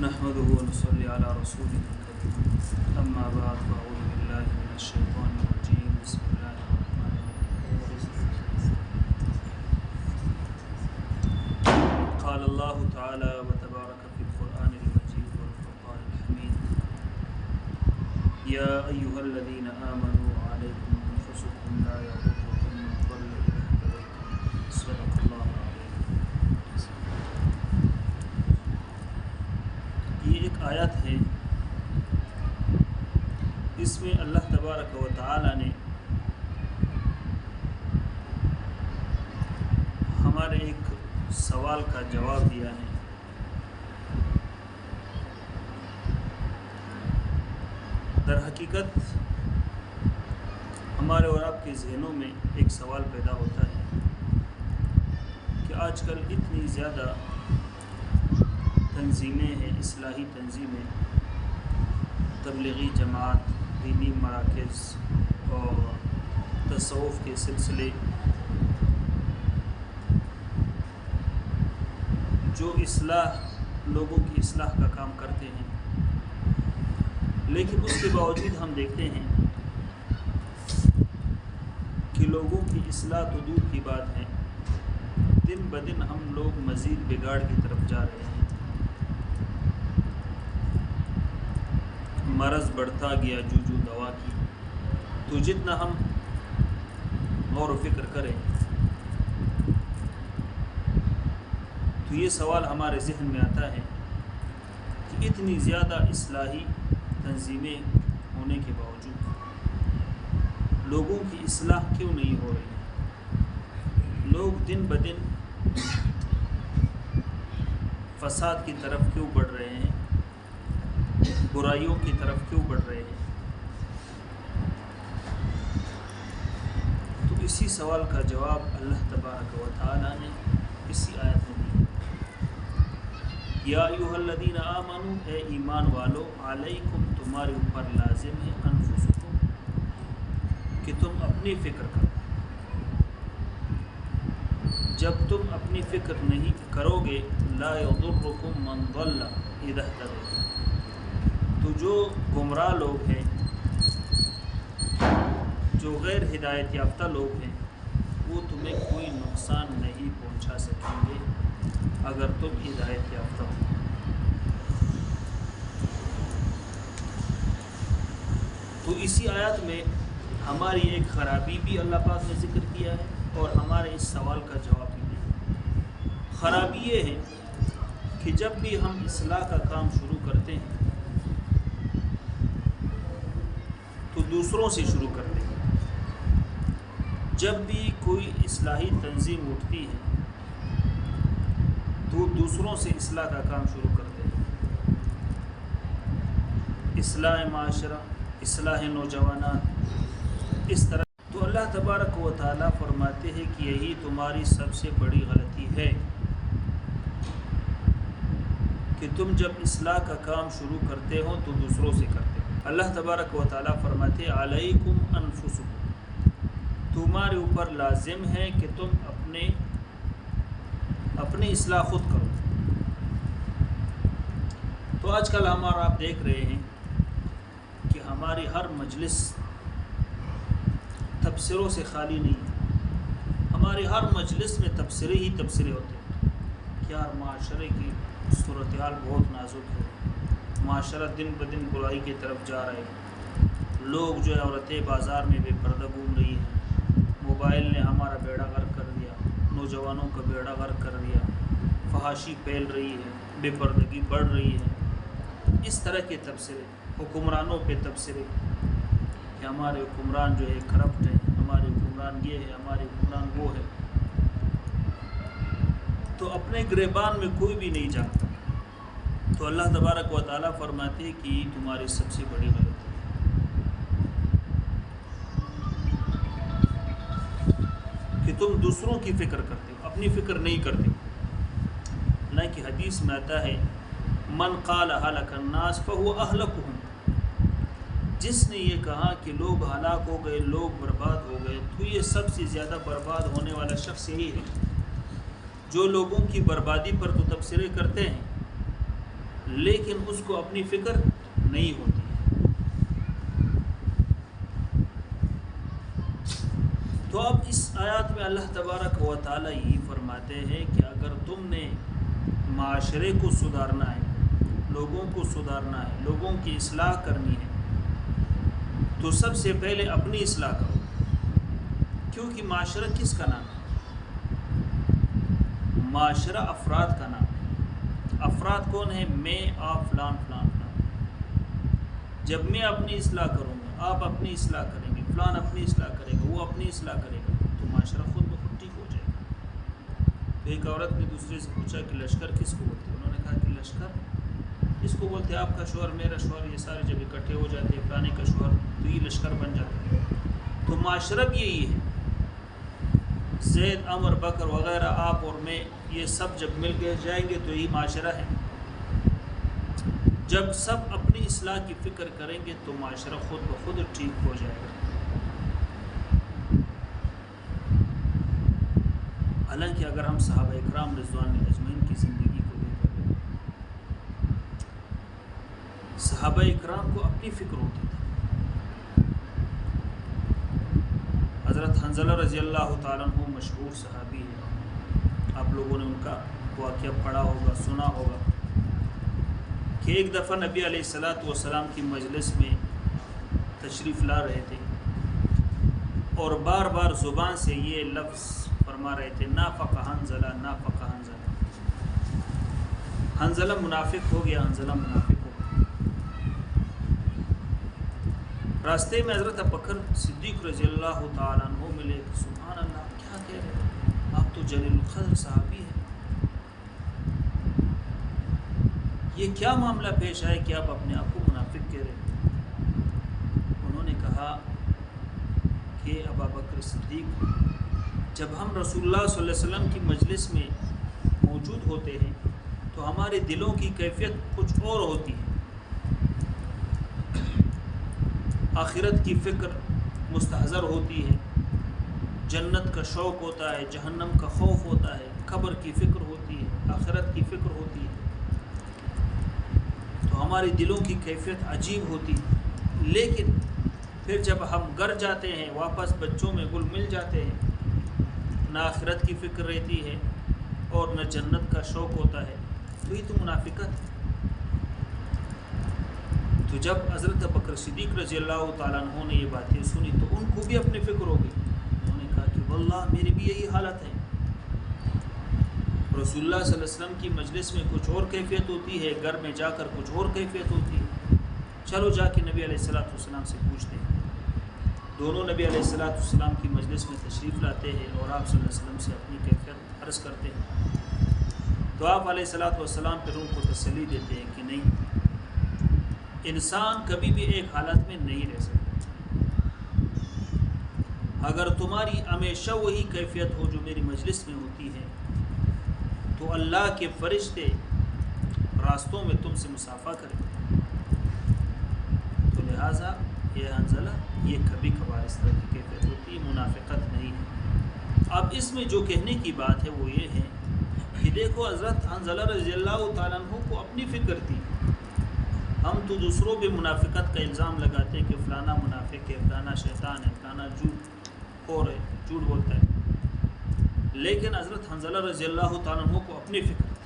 نحمده ونصلي على رسوله الكريم أما بعد فأعوذ بالله من الشيطان الرجيم بسم الله الرحمن الرحيم قال الله تعالى وتبارك في القرآن المجيد والفرقان الحميد يا أيها الذين آمنوا عليكم أنفسكم لا يضركم من ضل إذا اهتديتم صدق الله العظيم۔ یہ ایک آیت ہے، اس میں اللہ تبارک و تعالی نے ہمارے ایک سوال کا جواب دیا ہے۔ در حقیقت ہمارے اور آپ کے ذہنوں میں ایک سوال پیدا ہوتا ہے کہ آج کل اتنی زیادہ تنظیمیں ہیں، اصلاحی تنظیمیں، تبلیغی جماعت، دینی مراکز اور تصوف کے سلسلے جو لوگوں کی اصلاح کا کام کرتے ہیں، لیکن اس کے باوجود ہم دیکھتے ہیں کہ لوگوں کی اصلاح تو دور کی بات ہے، دن بدن ہم لوگ مزید بگاڑ کی طرف جا رہے ہیں۔ مرض بڑھتا گیا جو دوا کی، تو جتنا ہم غور و فکر کریں تو یہ سوال ہمارے ذہن میں آتا ہے کہ اتنی زیادہ اصلاحی تنظیمیں ہونے کے باوجود لوگوں کی اصلاح کیوں نہیں ہو رہی؟ لوگ دن بدن فساد کی طرف کیوں بڑھ رہے ہیں؟ برائیوں کی طرف کیوں بڑھ رہے ہیں؟ تو اسی سوال کا جواب اللہ تبارک و تعالی نے اسی آیت میں دیا۔ یا ایھا الذین آمنوا، اے ایمان والو، علیکم، تمہارے اوپر لازم ہے، انفسکم، کہ تم اپنی فکر کرو۔ جب تم اپنی فکر نہیں کرو گے، لا یضرکم من ضل اذا اہتدیتم، تو جو گمراہ لوگ ہیں، جو غیر ہدایت یافتہ لوگ ہیں، وہ تمہیں کوئی نقصان نہیں پہنچا سکیں گے اگر تم ہدایت یافتہ ہو۔ تو اسی آیت میں ہماری ایک خرابی بھی اللہ پاک نے ذکر کیا ہے اور ہمارے اس سوال کا جواب بھی دیا۔ خرابی یہ ہے کہ جب بھی ہم اصلاح کا کام شروع کرتے ہیں تو دوسروں سے شروع کرتے ہیں۔ جب بھی کوئی اصلاحی تنظیم اٹھتی ہے تو دوسروں سے اصلاح کا کام شروع کرتے ہیں۔ اصلاح معاشرہ، اصلاح نوجوانان، اس طرح۔ تو اللہ تبارک و تعالیٰ فرماتے ہیں کہ یہی تمہاری سب سے بڑی غلطی ہے کہ تم جب اصلاح کا کام شروع کرتے ہو تو دوسروں سے کرتے ہو۔ اللہ تبارک و تعالیٰ فرماتے ہیں علیکم انفسکم، تمہارے اوپر لازم ہے کہ تم اپنی اصلاح خود کرو۔ تو آج کل ہمارا آپ دیکھ رہے ہیں کہ ہماری ہر مجلس تبصروں سے خالی نہیں ہے، ہماری ہر مجلس میں تبصرے ہی تبصرے ہوتے ہیں کہ یار معاشرے کی صورتحال بہت نازک ہے، معاشرہ دن بدن برائی کی طرف جا رہے ہیں، لوگ جو ہے عورتیں بازار میں بے پردہ گھوم رہی ہیں، موبائل نے ہمارا بیڑا غرق کر دیا، نوجوانوں کا بیڑا غرق کر دیا، فحاشی پھیل رہی ہے، بے پردگی بڑھ رہی ہے۔ اس طرح کے تبصرے، حکمرانوں پہ تبصرے کہ ہمارے حکمران جو ہے کرپٹ ہے، ہمارے حکمران یہ ہے، ہمارے حکمران وہ ہے۔ تو اپنے گریبان میں کوئی بھی نہیں جانتا۔ تو اللہ تبارک و تعالیٰ فرماتے ہیں کہ یہ تمہاری سب سے بڑی غلطی ہے کہ تم دوسروں کی فکر کرتے ہو، اپنی فکر نہیں کرتے ہو۔ نہ کہ حدیث میں آتا ہے من قال ہلک الناس فہو اہلکہم، جس نے یہ کہا کہ لوگ ہلاک ہو گئے، لوگ برباد ہو گئے، تو یہ سب سے زیادہ برباد ہونے والا شخص یہی ہے جو لوگوں کی بربادی پر تو تبصرے کرتے ہیں لیکن اس کو اپنی فکر نہیں ہوتی. تو اب اس آیات میں اللہ تبارک و تعالیٰ یہی فرماتے ہیں کہ اگر تم نے معاشرے کو سدھارنا ہے، لوگوں کو سدھارنا ہے، لوگوں کی اصلاح کرنی ہے، تو سب سے پہلے اپنی اصلاح کرو. کیونکہ معاشرہ کس کا نام ہے؟ معاشرہ افراد کا نام ہے. افراد کون ہیں؟ میں، آپ، فلان فلان فلان. جب میں اپنی اصلاح کروں گا، آپ اپنی اصلاح کریں گے، فلان اپنی اصلاح کرے گا، وہ اپنی اصلاح کرے گا، تو معاشرہ خود بخود ٹھیک ہو جائے گا. تو ایک عورت نے دوسرے سے پوچھا کہ لشکر کس کو بولتے ہیں؟ انہوں نے کہا کہ لشکر اس کو بولتے ہیں آپ کا شوہر، میرا شوہر، یہ سارے جب اکٹھے ہو جاتے ہیں، فلانے کا شوہر، تو یہ لشکر بن جاتا ہے. تو معاشرہ بھی یہی ہے. زید، عمر، بکر وغیرہ، آپ اور میں، یہ سب جب مل کے جائیں گے تو یہی معاشرہ ہے. جب سب اپنی اصلاح کی فکر کریں گے تو معاشرہ خود بخود ٹھیک ہو جائے گا. حالانکہ اگر ہم صحابہ اکرام رضوان اجمعین کی زندگی کو دیکھیں، صحابہ اکرام کو اپنی فکر ہوتی تھی. حضرت حنظلہ رضی اللہ تعالیٰ عنہ مشہور صحابی ہے. آپ لوگوں نے ان کا واقعہ پڑھا ہوگا، سنا ہوگا کہ ایک دفعہ نبی علیہ السلام کی مجلس میں تشریف لا رہے تھے اور بار بار زبان سے یہ لفظ فرما رہے تھے، نافق حنظلہ، نافق حنظلہ. حنظلہ منافق ہو گیا، حنظلہ منافق ہو گیا. راستے میں حضرت ابوبکر صدیق رضی اللہ تعالیٰ عنہ ملے. سبحان اللہ، کیا کہہ رہے ہیں آپ؟ تو جلیل القدر صحابی ہیں، یہ کیا معاملہ پیش آئے کہ آپ اپنے آپ کو منافق کہہ رہے ہیں؟ انہوں نے کہا کہ ابوبکر صدیق، جب ہم رسول اللہ صلی اللہ علیہ وسلم کی مجلس میں موجود ہوتے ہیں تو ہمارے دلوں کی کیفیت کچھ اور ہوتی ہے. آخرت کی فکر مستحضر ہوتی ہے، جنت کا شوق ہوتا ہے، جہنم کا خوف ہوتا ہے، قبر کی فکر ہوتی ہے، آخرت کی فکر ہوتی ہے. تو ہمارے دلوں کی کیفیت عجیب ہوتی ہے. لیکن پھر جب ہم گھر جاتے ہیں، واپس بچوں میں گل مل جاتے ہیں، نہ آخرت کی فکر رہتی ہے اور نہ جنت کا شوق ہوتا ہے، تو یہ تو منافقت ہے. تو جب حضرت ابوبکر صدیق رضی اللہ تعالیٰ عنہ نے یہ باتیں سنی تو ان کو بھی اپنی فکر ہو گئی. انہوں نے کہا کہ واللہ میری بھی یہی حالت ہے. رسول اللہ صلی اللہ علیہ وسلم کی مجلس میں کچھ اور کیفیت ہوتی ہے، گھر میں جا کر کچھ اور کیفیت ہوتی ہے. چلو جا کے نبی علیہ السلام سے پوچھتے ہیں. دونوں نبی علیہ السلام کی مجلس میں تشریف لاتے ہیں اور آپ صلی اللہ علیہ وسلم سے اپنی کیفیت عرض کرتے ہیں. تو آپ علیہ السلام پھر ان کو تسلی دیتے ہیں کہ نہیں، انسان کبھی بھی ایک حالت میں نہیں رہ سکتا. اگر تمہاری ہمیشہ وہی کیفیت ہو جو میری مجلس میں ہوتی ہے تو اللہ کے فرشتے راستوں میں تم سے مصافحہ کریں. تو لہٰذا یہ حنظلہ، یہ کبھی کبھار اس طرح کی کیفیت ہوتی ہے، منافقت نہیں ہے. اب اس میں جو کہنے کی بات ہے وہ یہ ہے کہ دیکھو حضرت حنظلہ رضی اللہ تعالیٰ عنہ کو اپنی فکر تھی. ہم تو دوسروں پہ منافقت کا الزام لگاتے ہیں کہ فلانا منافق ہے، فلانا شیطان ہے، فلانا جھوٹ خور ہے، جھوٹ بولتا ہے. لیکن حضرت حنظلہ رضی اللہ تعالیٰ عنہ کو اپنی فکر تھی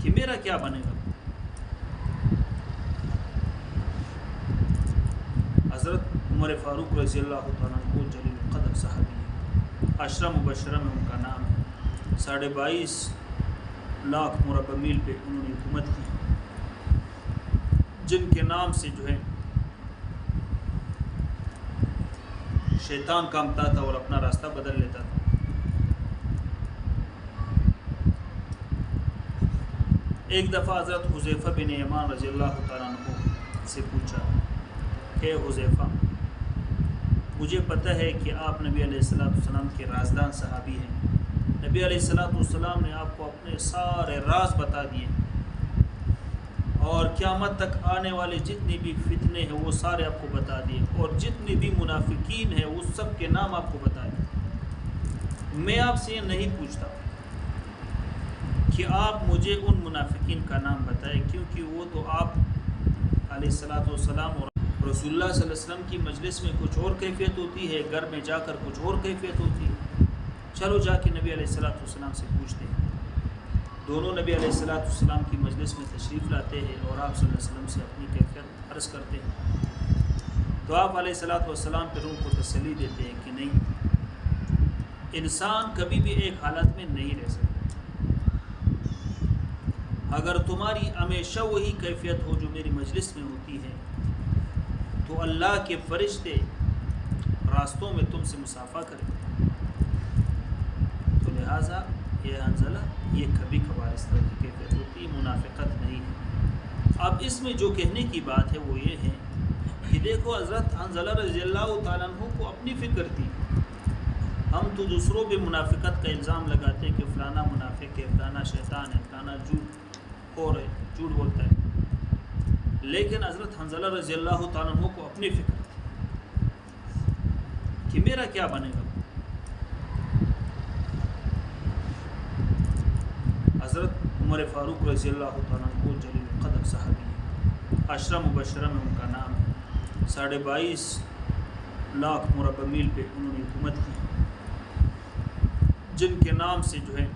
کہ میرا کیا بنے گا. حضرت عمر فاروق رضی اللہ تعالیٰ عنہ جلیل القدر صحابی ہے، 10 مبشرہ میں ان کا نام ہے. 22.5 لاکھ مربع میل پہ انہوں نے حکومت کی، جن کے نام سے جو ہے شیطان کامتا تھا اور اپنا راستہ بدل لیتا تھا. ایک دفعہ حضرت حذیفہ بن یمان رضی اللہ تعالیٰ عنہ سے پوچھا کہ حذیفہ، مجھے پتہ ہے کہ آپ نبی علیہ السلام کے رازدان صحابی ہیں. نبی علیہ السلام نے آپ کو اپنے سارے راز بتا دیے اور قیامت تک آنے والے جتنے بھی فتنے ہیں وہ سارے آپ کو بتا دیے، اور جتنے بھی منافقین ہیں وہ سب کے نام آپ کو بتا دیے. میں آپ سے یہ نہیں پوچھتا کہ آپ مجھے ان منافقین کا نام بتائیں، کیونکہ وہ تو آپ علیہ السلام اور رسول اللہ صلی اللہ علیہ وسلم کی مجلس میں کچھ اور کیفیت ہوتی ہے، گھر میں جا کر کچھ اور کیفیت ہوتی ہے۔ چلو جا کے نبی علیہ السلام سے پوچھتے ہیں۔ دونوں نبی علیہ السلام کی مجلس میں تشریف لاتے ہیں اور آپ صلی اللہ علیہ وسلم سے اپنی کیفیت عرض کرتے ہیں، تو آپ علیہ السلام پھر ان کو تسلی دیتے ہیں کہ نہیں، انسان کبھی بھی ایک حالت میں نہیں رہ سکتا۔ اگر تمہاری ہمیشہ وہی کیفیت ہو جو میری مجلس میں ہوتی ہے تو اللہ کے فرشتے راستوں میں تم سے مصافحہ کریں، تو لہٰذا یہ حنظلہ یہ کبھی کبھار اس طرح کی کیفیت ہوتی ہے، منافقت نہیں ہے۔ اب اس میں جو کہنے کی بات ہے وہ یہ ہے کہ دیکھو حضرت حنظلہ رضی اللہ تعالیٰ عنہ کو اپنی فکر تھی۔ ہم تو دوسروں پہ منافقت کا الزام لگاتے ہیں کہ فلانا منافق ہے، فلانا شیطان ہے، فلانا جھوٹ بولتا ہے، لیکن حضرت حنظلہ رضی اللہ تعالیٰ عنہ کو اپنی فکر تھی کہ میرا کیا بنے گا۔ حضرت عمر فاروق رضی اللہ تعالیٰ عنہ جلیل القدر صحابی ہیں، عشرہ مبشرہ میں ان کا نام ہے، 22.5 لاکھ مربع میل پہ انہوں نے حکومت کی، جن کے نام سے جو ہے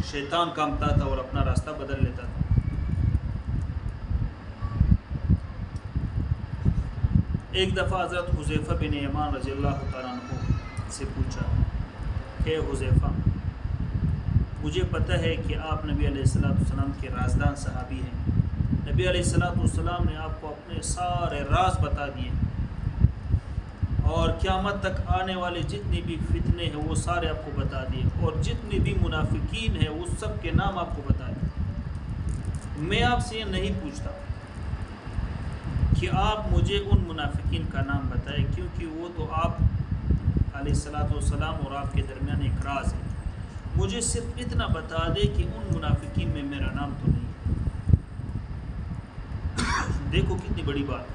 شیطان کامتا تھا اور اپنا راستہ بدل لیتا تھا۔ ایک دفعہ حضرت حذیفہ بن یمان رضی اللہ تعالیٰ عنہ سے پوچھا کہ حذیفہ، مجھے پتہ ہے کہ آپ نبی علیہ السلام کے رازدان صحابی ہیں، نبی علیہ السلام نے آپ کو اپنے سارے راز بتا دیے اور قیامت تک آنے والے جتنے بھی فتنے ہیں وہ سارے آپ کو بتا دیے، اور جتنے بھی منافقین ہیں وہ سب کے نام آپ کو بتا دیے۔ میں آپ سے یہ نہیں پوچھتا کہ آپ مجھے ان منافقین کا نام بتائیں، کیونکہ وہ تو آپ علیہ السلام اور آپ کے درمیان ایک راز ہے۔ مجھے صرف اتنا بتا دے کہ ان منافقین میں میرا نام تو نہیں ہے۔ دیکھو کتنی بڑی بات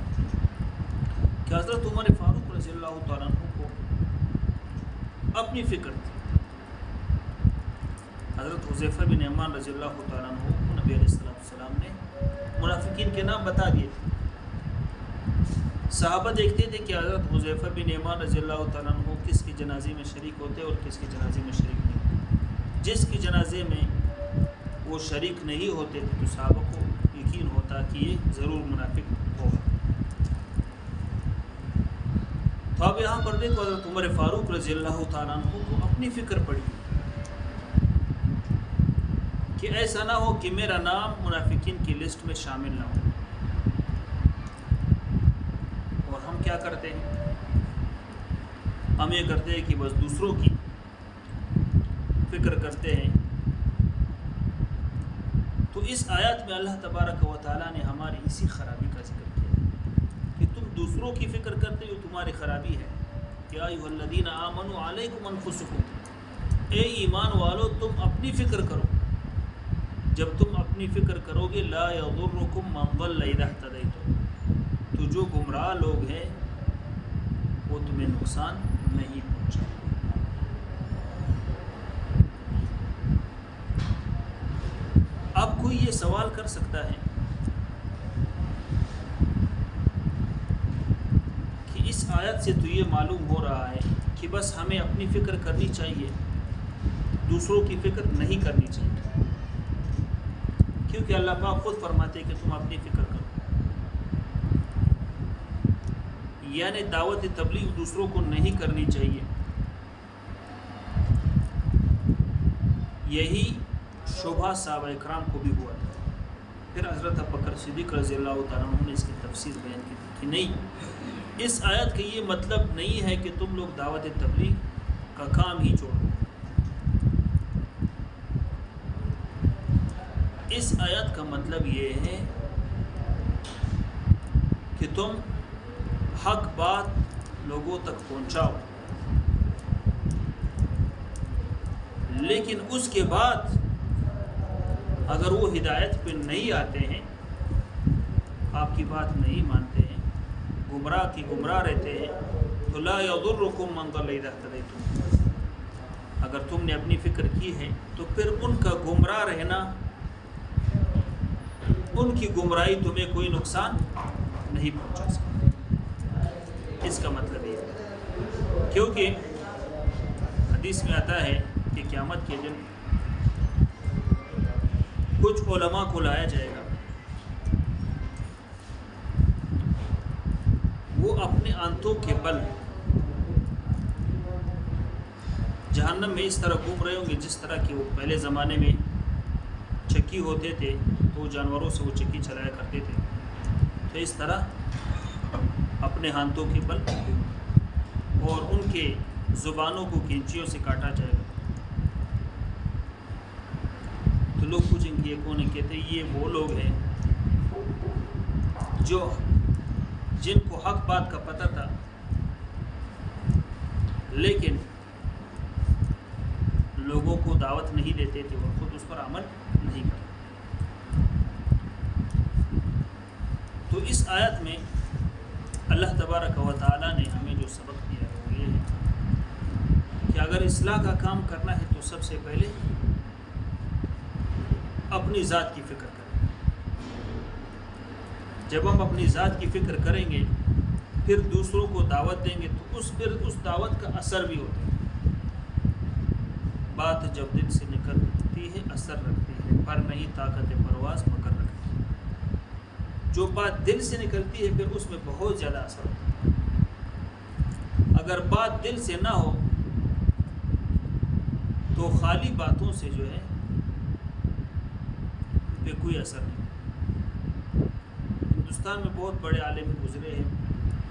کہ حضرت عمر فاروق رضی اللہ تعالیٰ عنہ کو اپنی فکر تھی۔ حضرت حذیفہ بن یمان رضی اللہ تعالیٰ عنہ کو نبی علیہ السلام نے منافقین کے نام بتا دیے تھے۔ صحابہ دیکھتے تھے کہ حضرت حذیفہ بن یمان رضی اللہ تعالیٰ عنہ کس کی جنازے میں شریک ہوتے اور کس کی جنازے میں شریک نہیں ہوتے۔ جس کی جنازے میں وہ شریک نہیں ہوتے تھے تو صحابہ کو یقین ہوتا کہ یہ ضرور منافق ہوگا۔ تو اب یہاں پر دیکھو حضرت عمر فاروق رضی اللہ تعالیٰ عنہ کو اپنی فکر پڑی کہ ایسا نہ ہو کہ میرا نام منافقین کی لسٹ میں شامل نہ ہو۔ اور ہم کیا کرتے ہیں؟ ہم یہ کرتے ہیں کہ بس دوسروں کی فکر کرتے ہیں۔ تو اس آیات میں اللہ تبارک و تعالیٰ نے ہماری اسی خرابی کا ذکر کیا کہ تم دوسروں کی فکر کرتے ہو، تمہاری خرابی ہے۔ یا ایھا الذین آمنوا علیکم انفسکم، اے ایمان والو تم اپنی فکر کرو۔ جب تم اپنی فکر کرو گے، لا یضرکم من ضل اذا اہتدیتم، تو جو گمراہ لوگ ہیں وہ تمہیں نقصان نہیں پہنچائیں۔ اب کوئی یہ سوال کر سکتا ہے کہ اس آیت سے تو یہ معلوم ہو رہا ہے کہ بس ہمیں اپنی فکر کرنی چاہیے، دوسروں کی فکر نہیں کرنی چاہیے، کیونکہ اللہ پاک خود فرماتے کہ تم اپنی فکر کرو۔ یعنی دعوت تبلیغ دوسروں کو نہیں کرنی چاہیے۔ یہی شبہ صحابہ اکرام کو بھی ہوا تھا۔ پھر حضرت ابوبکر صدیق رضی اللہ تعالیٰ عنہ نے اس کی تفسیر بیان کی تھی کہ نہیں، اس آیت کا یہ مطلب نہیں ہے کہ تم لوگ دعوت تبلیغ کا کام ہی چھوڑو۔ اس آیت کا مطلب یہ ہے کہ تم حق بات لوگوں تک پہنچاؤ، لیکن اس کے بعد اگر وہ ہدایت پہ نہیں آتے ہیں، آپ کی بات نہیں مانتے ہیں، گمراہ کی گمراہ رہتے ہیں، تو لا یضرکم من ضل اذا اہتدیتم، اگر تم نے اپنی فکر کی ہے تو پھر ان کا گمراہ رہنا، ان کی گمراہی تمہیں کوئی نقصان نہیں پہنچا سکتی۔ اس کا مطلب یہ ہے، کیونکہ حدیث میں آتا ہے کہ قیامت کے دن کچھ علماء کو لایا جائے گا، وہ اپنے آنتوں کے بل جہنم میں اس طرح گھوم رہے ہوں گے جس طرح کہ وہ پہلے زمانے میں چکی ہوتے تھے تو جانوروں سے وہ چکی چلایا کرتے تھے، تو اس طرح اپنے ہاتھوں کے بل اور ان کے زبانوں کو کینچیوں سے کاٹا جائے گا۔ تو لوگ پوچھیں گے یہ کون ہے؟ کہتے ہیں یہ وہ لوگ ہیں جو جن کو حق بات کا پتہ تھا لیکن لوگوں کو دعوت نہیں دیتے تھے اور خود اس پر عمل نہیں کرتے۔ تو اس آیت میں اللہ تبارک و تعالیٰ نے ہمیں جو سبق دیا ہے وہ یہ ہے کہ اگر اصلاح کا کام کرنا ہے تو سب سے پہلے اپنی ذات کی فکر کریں۔ جب ہم اپنی ذات کی فکر کریں گے پھر دوسروں کو دعوت دیں گے تو پھر اس دعوت کا اثر بھی ہوتا ہے۔ بات جب دل سے نکلتی ہے اثر رکھتی ہے، پر نہیں طاقت پرواز مگر رکھتی ہے۔ جو بات دل سے نکلتی ہے پھر اس میں بہت زیادہ اثر ہوتا ہے۔ اگر بات دل سے نہ ہو تو خالی باتوں سے جو ہے پہ کوئی اثر نہیں۔ ہندوستان میں بہت بڑے عالم گزرے ہیں،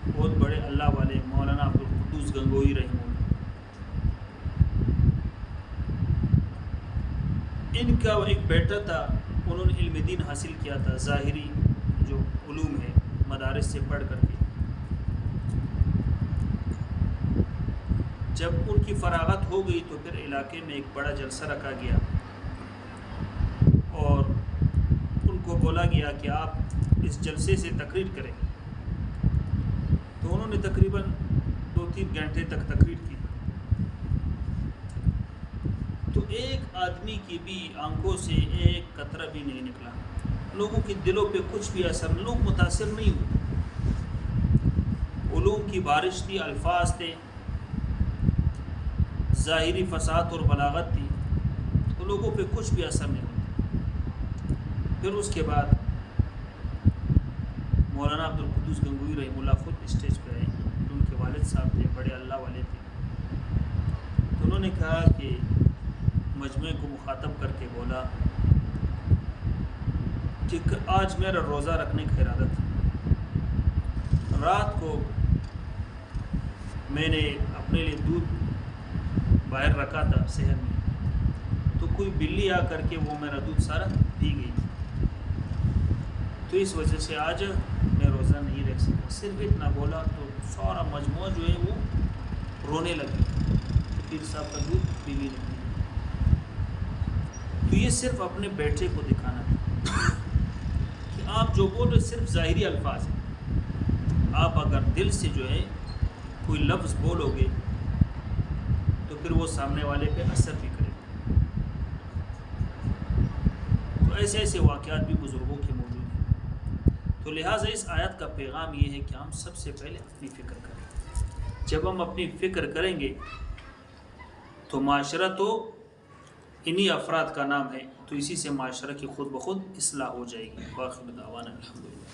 بہت بڑے اللہ والے، مولانا عبدالقدوس گنگوئی رحمہ اللہ، ان کا ایک بیٹا تھا، انہوں نے علم دین حاصل کیا تھا، ظاہری جو علوم ہے مدارس سے پڑھ کر کے۔ جب ان کی فراغت ہو گئی تو پھر علاقے میں ایک بڑا جلسہ رکھا گیا اور ان کو بولا گیا کہ آپ اس جلسے سے تقریر کریں۔ تو انہوں نے تقریباً 2-3 گھنٹے تک تقریر کی، تو ایک آدمی کی بھی آنکھوں سے ایک قطرہ بھی نہیں نکلا، لوگوں کے دلوں پہ کچھ بھی اثر، لوگ متاثر نہیں ہوئے۔ علوم کی بارش تھی، الفاظ تھے، ظاہری فصاحت اور بلاغت تھی، تو لوگوں پہ کچھ بھی اثر نہیں ہوتا۔ پھر اس کے بعد مولانا عبدالقدوس گنگوئی رحمہ اللہ خود اسٹیج پہ آئے، ان کے والد صاحب تھے، بڑے اللہ والے تھے، تو انہوں نے کہا کہ مجمع کو مخاطب کر کے بولا کہ آج میرا روزہ رکھنے کا ارادہ تھا، رات کو میں نے اپنے لیے دودھ باہر رکھا تھا صحن میں، تو کوئی بلی آ کر کے وہ میرا دودھ سارا پی گئی، تو اس وجہ سے آج میں روزہ نہیں رکھ سکتا۔ صرف اتنا بولا تو سارا مجموعہ جو ہے وہ رونے لگا، پیر صاحب کا دودھ پی بھی نہیں۔ تو یہ صرف اپنے بیٹے کو دکھانا ہے کہ آپ جو بول رہے صرف ظاہری الفاظ ہیں، آپ اگر دل سے جو ہے کوئی لفظ بولو گے تو پھر وہ سامنے والے پہ اثر بھی کرے گا۔ تو ایسے ایسے واقعات بھی بزرگوں کے موجود ہیں۔ تو لہٰذا اس آیت کا پیغام یہ ہے کہ ہم سب سے پہلے اپنی فکر کریں۔ جب ہم اپنی فکر کریں گے تو معاشرہ تو انہی افراد کا نام ہے، تو اسی سے معاشرہ کی خود بخود اصلاح ہو جائے گی۔ واخر دعوانا الحمدللہ۔